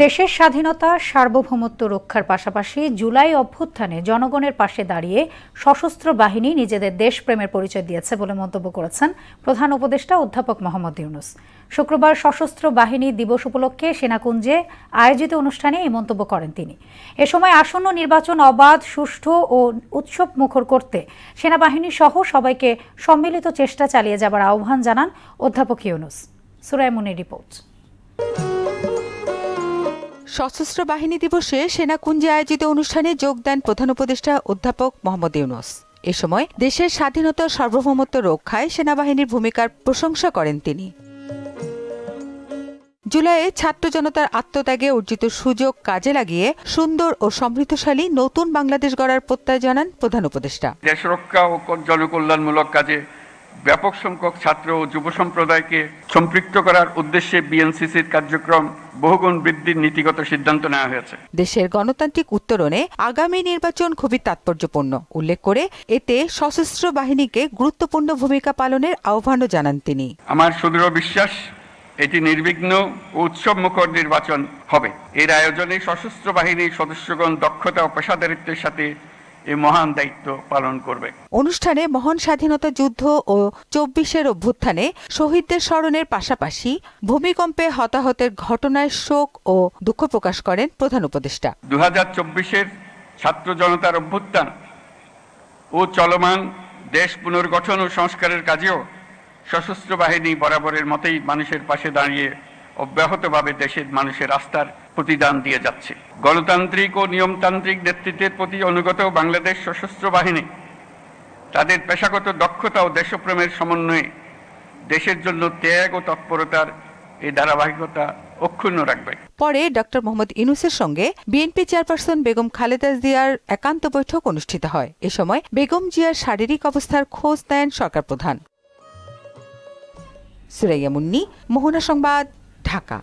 দেশের স্বাধীনতা সার্বভৌমত্ব রক্ষার পাশাপাশি জুলাই অভ্যুত্থানে জনগণের পাশে দাঁড়িয়ে সশস্ত্র বাহিনী নিজেদের দেশপ্রেমের পরিচয় দিয়েছে বলে মন্তব্য করেছেন প্রধান উপদেষ্টা অধ্যাপক মোহাম্মদ ইউনূস। শুক্রবার সশস্ত্র বাহিনী দিবস উপলক্ষে সেনাকুঞ্জে আয়োজিত অনুষ্ঠানে এই মন্তব্য করেন তিনি। এ সময় আসন্ন নির্বাচন অবাধ, সুষ্ঠু ও উৎসব মুখর করতে সেনাবাহিনী সহ সবাইকে সম্মিলিত চেষ্টা চালিয়ে যাবার আহ্বান জানান অধ্যাপক ইউনূস। সুরাইয়া মুনির রিপোর্ট। সশস্ত্র বাহিনী দিবসে সেনাকুঞ্জে আয়োজিত অনুষ্ঠানে যোগ দেন প্রধান উপদেষ্টা অধ্যাপক মোহাম্মদ ইউনূস। এ সময় দেশের স্বাধীনতা সার্বভৌমত্ব রক্ষায় সেনাবাহিনীর ভূমিকার প্রশংসা করেন তিনি। জুলাইয়ে ছাত্র জনতার আত্মত্যাগে অর্জিত সুযোগ কাজে লাগিয়ে সুন্দর ও সমৃদ্ধশালী নতুন বাংলাদেশ গড়ার প্রত্যয় জানান প্রধান উপদেষ্টা। দেশ রক্ষা ও জনকল্যাণমূলক কাজে ব্যাপক সংখ্যক ছাত্র ও যুব সম্প্রদায়কে সম্পৃক্ত করার উদ্দেশ্যে বিএনসিসির কার্যক্রম বহুগুণ বৃদ্ধির নীতিগত সিদ্ধান্ত নেওয়া হয়েছে। দেশের গণতান্ত্রিক উত্তরণে আগামী নির্বাচন খুবই তাৎপর্যপূর্ণ উল্লেখ করে এতে সশস্ত্র বাহিনীকে গুরুত্বপূর্ণ ভূমিকা পালনের আহ্বানও জানান তিনি। আমার সুদৃঢ় বিশ্বাস এটি নির্বিঘ্ন ও উৎসব মুখর নির্বাচন হবে। এর আয়োজনে সশস্ত্র বাহিনীর সদস্যগণ দক্ষতা ও পেশাদারিত্বের সাথে এই মহান দায়িত্ব পালন করবে। অনুষ্ঠানে মহান স্বাধীনতা যুদ্ধ ও ২৪-এর অভ্যুত্থানে শহীদদের স্মরণের পাশাপাশি ভূমিকম্পে হতাহতের ঘটনায় শোক ও দুঃখ প্রকাশ করেন প্রধান উপদেষ্টা। ২০২৪-এর ছাত্র জনতার অভ্যুত্থান ও চলমান দেশ পুনর্গঠন ও সংস্কারের কাজেও সশস্ত্র বাহিনী বরাবরের মতোই মানুষের পাশে দাঁড়িয়ে অব্যাহতভাবে দেশের মানুষের আস্থার প্রতিদান দিয়ে যাচ্ছে। গণতান্ত্রিক ও নিয়মতান্ত্রিক নেতৃত্বের প্রতি অনুগত বাংলাদেশ সশস্ত্র বাহিনী তাদের পেশাগত দক্ষতা ও দেশপ্রেমের সমন্বয়ে দেশের জন্য ত্যাগ ও তৎপরতার এই ধারাবাহিকতা অক্ষুণ্ণ রাখবে। পরে ডক্টর মোহাম্মদ ইউনূসের সঙ্গে বিএনপি চেয়ারপারসন বেগম খালেদা জিয়ার একান্ত বৈঠক অনুষ্ঠিত হয়। এ সময় বেগম জিয়ার শারীরিক অবস্থার খোঁজ নেন সরকার প্রধান। সুরাইয়া মুন্নি, মোহনা সংবাদ, ঢাকা।